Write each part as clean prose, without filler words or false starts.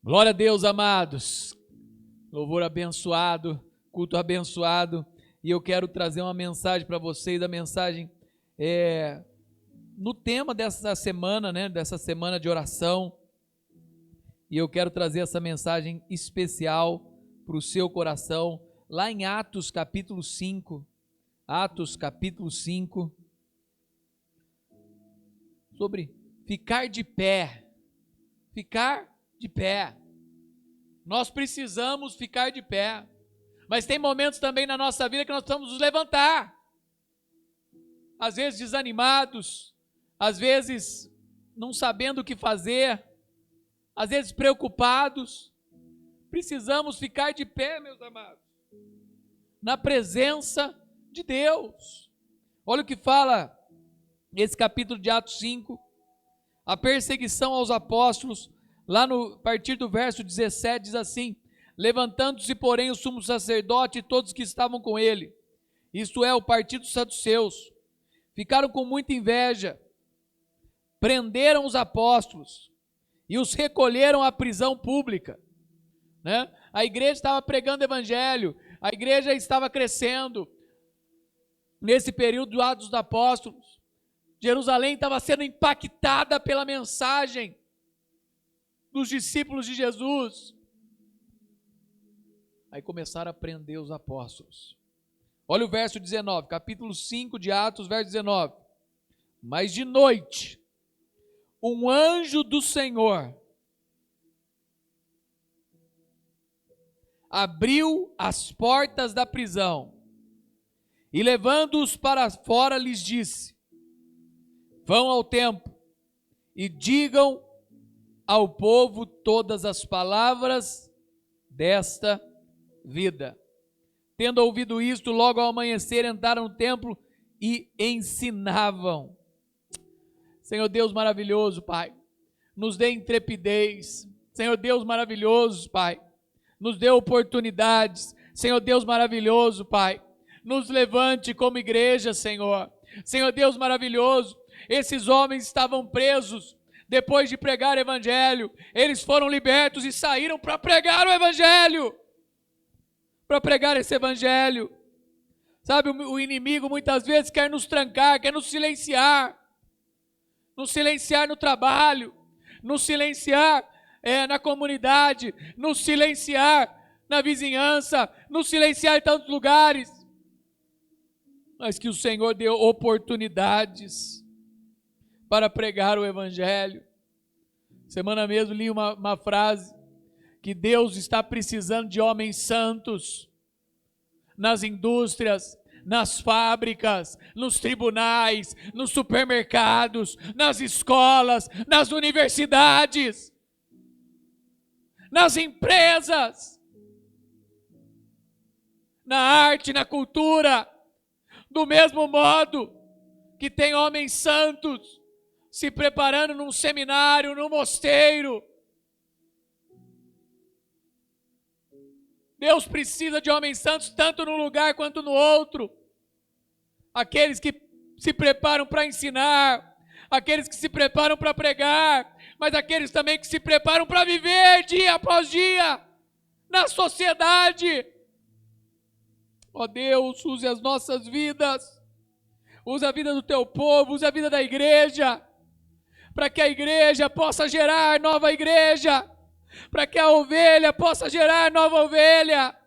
Glória a Deus, amados. Louvor abençoado, culto abençoado. E eu quero trazer uma mensagem para vocês. A mensagem no tema dessa semana, dessa semana de oração. E eu quero trazer essa mensagem especial para o seu coração, lá em Atos capítulo 5. Atos capítulo 5. Sobre ficar de pé. Ficar de pé. Nós precisamos ficar de pé. Mas tem momentos também na nossa vida que nós precisamos nos levantar. Às vezes desanimados, às vezes não sabendo o que fazer, às vezes preocupados. Precisamos ficar de pé, meus amados, na presença de Deus. Olha o que fala esse capítulo de Atos 5, a perseguição aos apóstolos. Lá no partir do verso 17 diz assim: levantando-se, porém, o sumo sacerdote e todos que estavam com ele, isto é, o partido dos saduceus, ficaram com muita inveja, prenderam os apóstolos e os recolheram à prisão pública. A igreja estava pregando o evangelho, a igreja estava crescendo. Nesse período do Atos dos Apóstolos, Jerusalém estava sendo impactada pela mensagem dos discípulos de Jesus. Aí começaram a prender os apóstolos. Olha o verso 19, capítulo 5 de Atos, verso 19. Mas de noite, um anjo do Senhor abriu as portas da prisão e, levando-os para fora, lhes disse: vão ao templo e digam ao povo todas as palavras desta vida. Tendo ouvido isto, logo ao amanhecer entraram no templo e ensinavam. Senhor Deus maravilhoso, Pai, nos dê intrepidez. Senhor Deus maravilhoso, Pai, nos dê oportunidades. Senhor Deus maravilhoso, Pai, nos levante como igreja, Senhor. Senhor Deus maravilhoso, esses homens estavam presos. Depois de pregar o evangelho, eles foram libertos e saíram para pregar o evangelho. Para pregar esse evangelho. Sabe, o inimigo muitas vezes quer nos trancar, quer nos silenciar. Nos silenciar no trabalho, nos silenciar na comunidade, nos silenciar na vizinhança, nos silenciar em tantos lugares. Mas que o Senhor deu oportunidades para pregar o evangelho. Semana mesmo li uma frase, que Deus está precisando de homens santos nas indústrias, nas fábricas, nos tribunais, nos supermercados, nas escolas, nas universidades, nas empresas, na arte, na cultura. Do mesmo modo que tem homens santos se preparando num seminário, num mosteiro. Deus precisa de homens santos tanto num lugar quanto no outro. Aqueles que se preparam para ensinar, aqueles que se preparam para pregar, mas aqueles também que se preparam para viver dia após dia na sociedade. Ó Deus, use as nossas vidas, use a vida do teu povo, use a vida da igreja, para que a igreja possa gerar nova igreja, para que a ovelha possa gerar nova ovelha,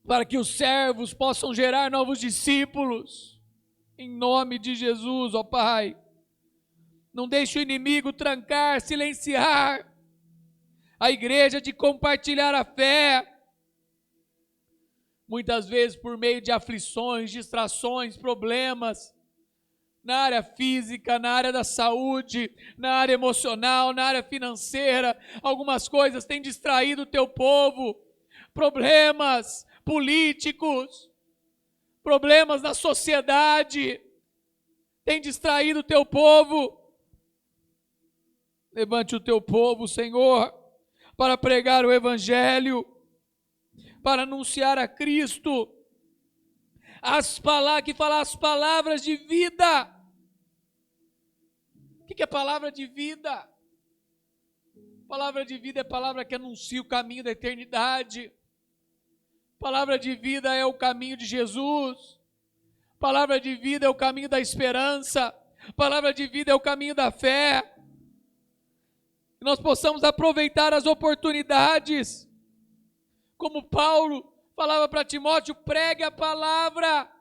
para que os servos possam gerar novos discípulos, em nome de Jesus, ó Pai. Não deixe o inimigo trancar, silenciar a igreja de compartilhar a fé, muitas vezes por meio de aflições, distrações, problemas, na área física, na área da saúde, na área emocional, na área financeira. Algumas coisas têm distraído o teu povo, problemas políticos, problemas na sociedade, têm distraído o teu povo. Levante o teu povo, Senhor, para pregar o evangelho, para anunciar a Cristo, que falar as palavras de vida. O que é palavra de vida? Palavra de vida é palavra que anuncia o caminho da eternidade. Palavra de vida é o caminho de Jesus. Palavra de vida é o caminho da esperança. Palavra de vida é o caminho da fé. Que nós possamos aproveitar as oportunidades. Como Paulo falava para Timóteo, pregue a palavra.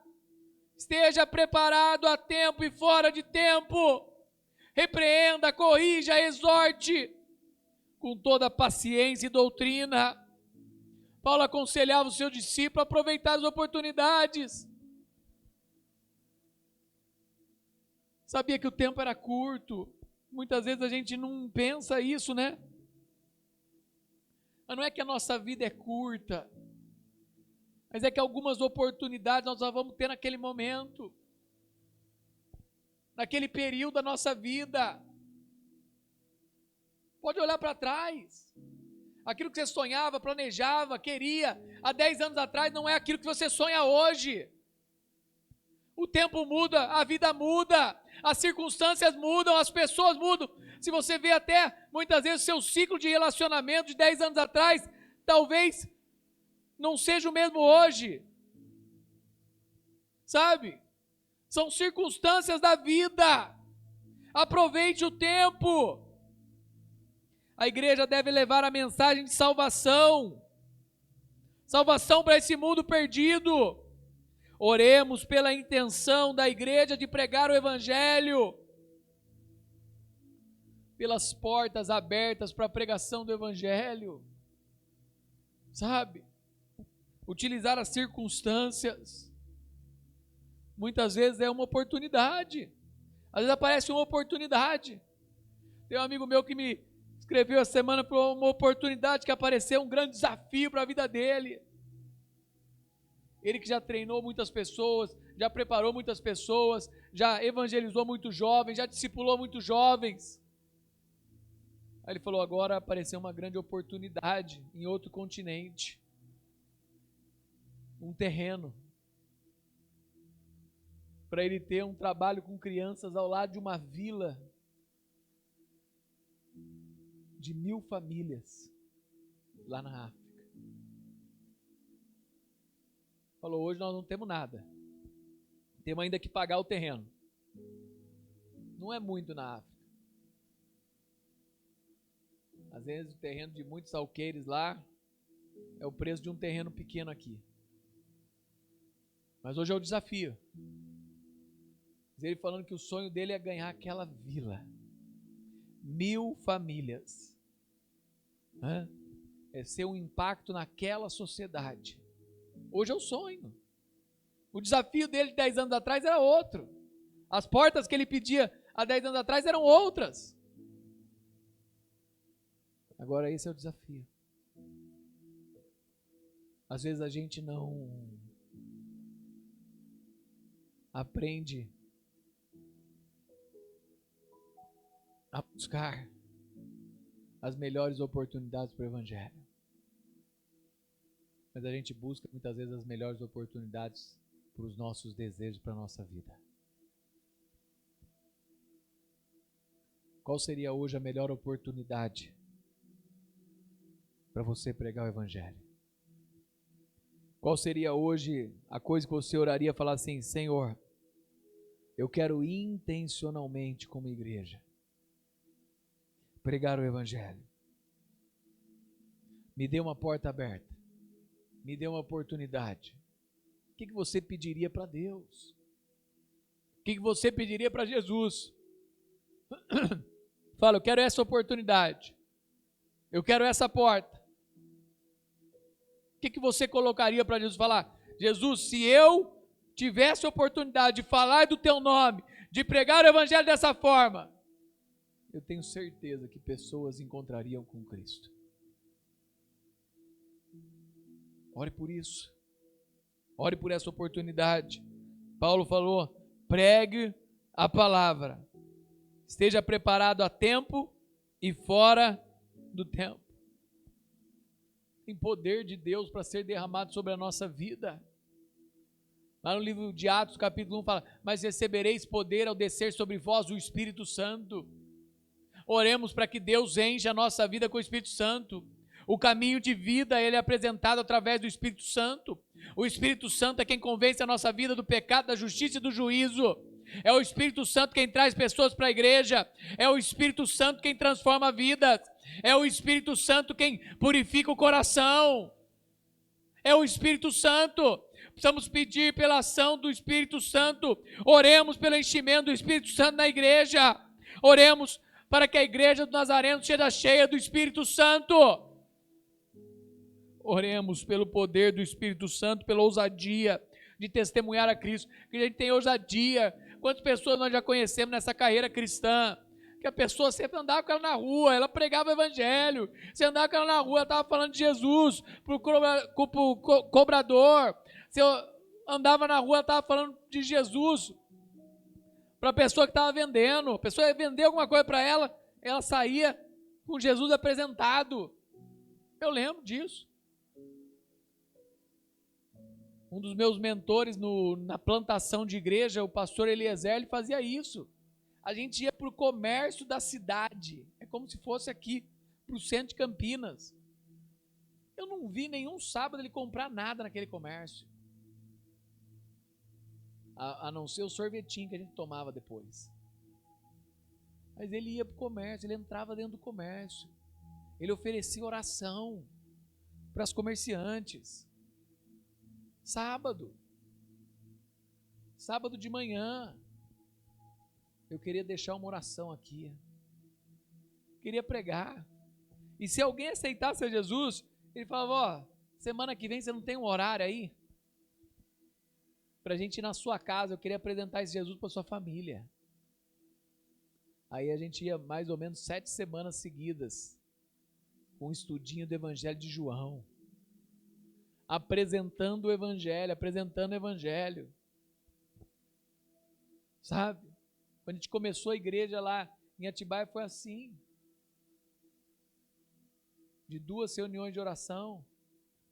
Esteja preparado a tempo e fora de tempo. Repreenda, corrija, exorte com toda a paciência e doutrina. Paulo aconselhava o seu discípulo a aproveitar as oportunidades. Sabia que o tempo era curto. Muitas vezes a gente não pensa isso, né? Mas não é que a nossa vida é curta, mas é que algumas oportunidades nós só vamos ter naquele momento, naquele período da nossa vida. Pode olhar para trás. Aquilo que você sonhava, planejava, queria há 10 anos atrás não é aquilo que você sonha hoje. O tempo muda, a vida muda, as circunstâncias mudam, as pessoas mudam. Se você vê até, muitas vezes, o seu ciclo de relacionamento de 10 anos atrás, talvez não seja o mesmo hoje. Sabe? São circunstâncias da vida. Aproveite o tempo. A igreja deve levar a mensagem de salvação. Salvação para esse mundo perdido. Oremos pela intenção da igreja de pregar o evangelho. Pelas portas abertas para a pregação do evangelho. Sabe? Utilizar as circunstâncias. Muitas vezes é uma oportunidade. Às vezes aparece uma oportunidade. Tem um amigo meu que me escreveu essa semana por uma oportunidade que apareceu, um grande desafio para a vida dele. Ele que já treinou muitas pessoas, já preparou muitas pessoas, já evangelizou muitos jovens, já discipulou muitos jovens. Aí ele falou, agora apareceu uma grande oportunidade em outro continente. Um terreno. Para ele ter um trabalho com crianças ao lado de uma vila de 1000 famílias lá na África. Falou, hoje nós não temos nada. Temos ainda que pagar o terreno. Não é muito na África. Às vezes o terreno de muitos alqueires lá é o preço de um terreno pequeno aqui. Mas hoje é o desafio. Ele falando que o sonho dele é ganhar aquela vila. 1000 famílias. É ser um impacto naquela sociedade. Hoje é o sonho. O desafio dele de 10 anos atrás era outro. As portas que ele pedia há 10 anos atrás eram outras. Agora esse é o desafio. Às vezes a gente não aprende a buscar as melhores oportunidades para o evangelho. Mas a gente busca muitas vezes as melhores oportunidades para os nossos desejos, para a nossa vida. Qual seria hoje a melhor oportunidade para você pregar o evangelho? Qual seria hoje a coisa que você oraria, falar assim, Senhor, eu quero intencionalmente como igreja pregar o evangelho. Me dê uma porta aberta. Me dê uma oportunidade. O que você pediria para Deus? O que você pediria para Jesus? Fala, eu quero essa oportunidade. Eu quero essa porta. O que você colocaria para Jesus falar? Jesus, se eu tivesse a oportunidade de falar do teu nome, de pregar o evangelho dessa forma, eu tenho certeza que pessoas encontrariam com Cristo. Ore por isso. Ore por essa oportunidade. Paulo falou, pregue a palavra. Esteja preparado a tempo e fora do tempo. Tem poder de Deus para ser derramado sobre a nossa vida. Lá no livro de Atos, capítulo 1, fala, mas recebereis poder ao descer sobre vós o Espírito Santo. Oremos para que Deus encha a nossa vida com o Espírito Santo. O caminho de vida, ele é apresentado através do Espírito Santo. O Espírito Santo é quem convence a nossa vida do pecado, da justiça e do juízo. É o Espírito Santo quem traz pessoas para a igreja. É o Espírito Santo quem transforma vidas. É o Espírito Santo quem purifica o coração. É o Espírito Santo. Precisamos pedir pela ação do Espírito Santo. Oremos pelo enchimento do Espírito Santo na igreja. Oremos para que a igreja do Nazareno seja cheia do Espírito Santo. Oremos pelo poder do Espírito Santo, pela ousadia de testemunhar a Cristo. Que a gente tem ousadia. Quantas pessoas nós já conhecemos nessa carreira cristã? Que a pessoa sempre andava com ela na rua, ela pregava o evangelho. Você andava com ela na rua, ela estava falando de Jesus para o cobrador. Você andava na rua, ela estava falando de Jesus para a pessoa que estava vendendo. A pessoa ia vender alguma coisa para ela, ela saía com Jesus apresentado. Eu lembro disso. Um dos meus mentores na plantação de igreja, o pastor Eliezer, ele fazia isso. A gente ia para o comércio da cidade. É como se fosse aqui, para o centro de Campinas. Eu não vi nenhum sábado ele comprar nada naquele comércio. A não ser o sorvetinho que a gente tomava depois. Mas ele ia para o comércio, ele entrava dentro do comércio. Ele oferecia oração para as comerciantes. Sábado de manhã, eu queria deixar uma oração aqui, queria pregar, e se alguém aceitasse a Jesus, ele falava, ó, semana que vem você não tem um horário aí? Para a gente ir na sua casa, eu queria apresentar esse Jesus para sua família. Aí a gente ia mais ou menos 7 semanas seguidas, com um estudinho do Evangelho de João, apresentando o Evangelho, sabe? Quando a gente começou a igreja lá em Atibaia foi assim, de 2 reuniões de oração,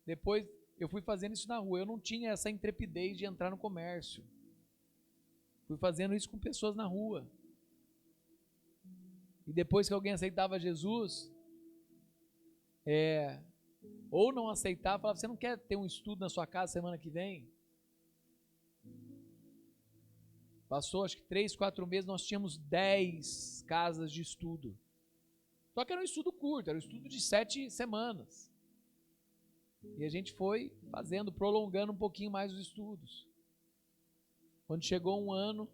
depois eu fui fazendo isso na rua, eu não tinha essa intrepidez de entrar no comércio, fui fazendo isso com pessoas na rua, e depois que alguém aceitava Jesus, ou não aceitava, falava, você não quer ter um estudo na sua casa semana que vem? Passou acho que 3, 4 meses, nós tínhamos 10 casas de estudo. Só que era um estudo curto, era um estudo de 7 semanas. E a gente foi fazendo, prolongando um pouquinho mais os estudos. Quando chegou um ano,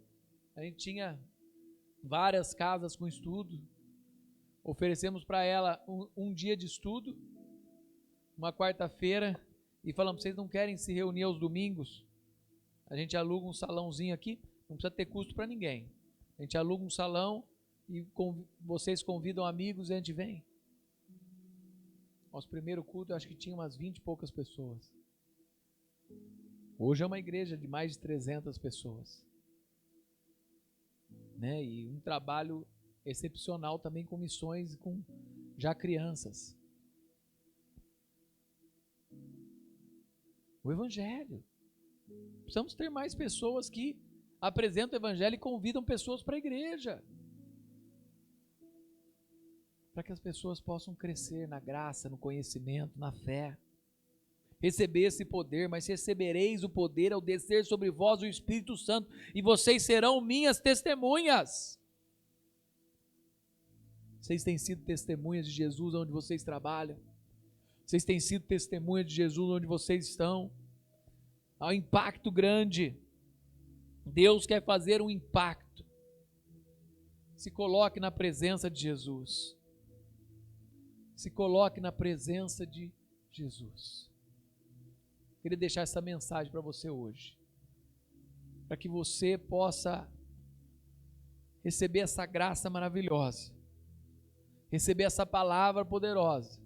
a gente tinha várias casas com estudo. Oferecemos para ela um dia de estudo, uma quarta-feira, e falamos, vocês não querem se reunir aos domingos? A gente aluga um salãozinho aqui, não precisa ter custo para ninguém. A gente aluga um salão e vocês convidam amigos e a gente vem. Nosso primeiro culto, eu acho que tinha umas 20 e poucas pessoas. Hoje é uma igreja de mais de 300 pessoas. Né? E um trabalho excepcional também com missões e com já crianças. O Evangelho. Precisamos ter mais pessoas que apresentam o Evangelho e convidam pessoas para a igreja. Para que as pessoas possam crescer na graça, no conhecimento, na fé. Receber esse poder, mas recebereis o poder ao descer sobre vós o Espírito Santo, e vocês serão minhas testemunhas. Vocês têm sido testemunhas de Jesus onde vocês trabalham. Vocês têm sido testemunhas de Jesus onde vocês estão. Há um impacto grande. Deus quer fazer um impacto. Se coloque na presença de Jesus. Se coloque na presença de Jesus. Queria deixar essa mensagem para você hoje, para que você possa receber essa graça maravilhosa, receber essa palavra poderosa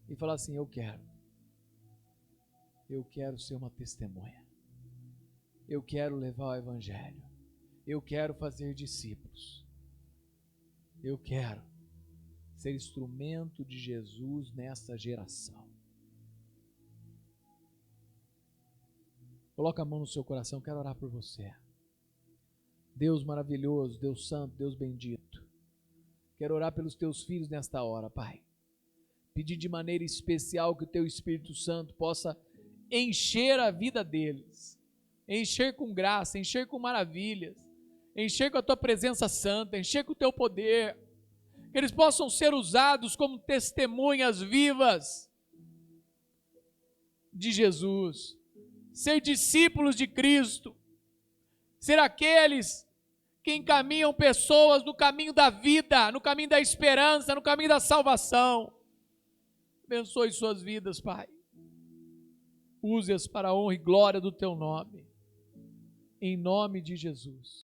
e falar assim, eu quero ser uma testemunha, eu quero levar o Evangelho, eu quero fazer discípulos, eu quero ser instrumento de Jesus nessa geração. Coloca a mão no seu coração, quero orar por você. Deus maravilhoso, Deus santo, Deus bendito, Quero orar pelos teus filhos nesta hora, Pai. Pedir de maneira especial que o teu Espírito Santo possa encher a vida deles, encher com graça, encher com maravilhas, encher com a tua presença santa, encher com o teu poder, que eles possam ser usados como testemunhas vivas de Jesus, ser discípulos de Cristo, ser aqueles que encaminham pessoas no caminho da vida, no caminho da esperança, no caminho da salvação. Abençoe suas vidas, Pai. Use-as para a honra e glória do teu nome. Em nome de Jesus.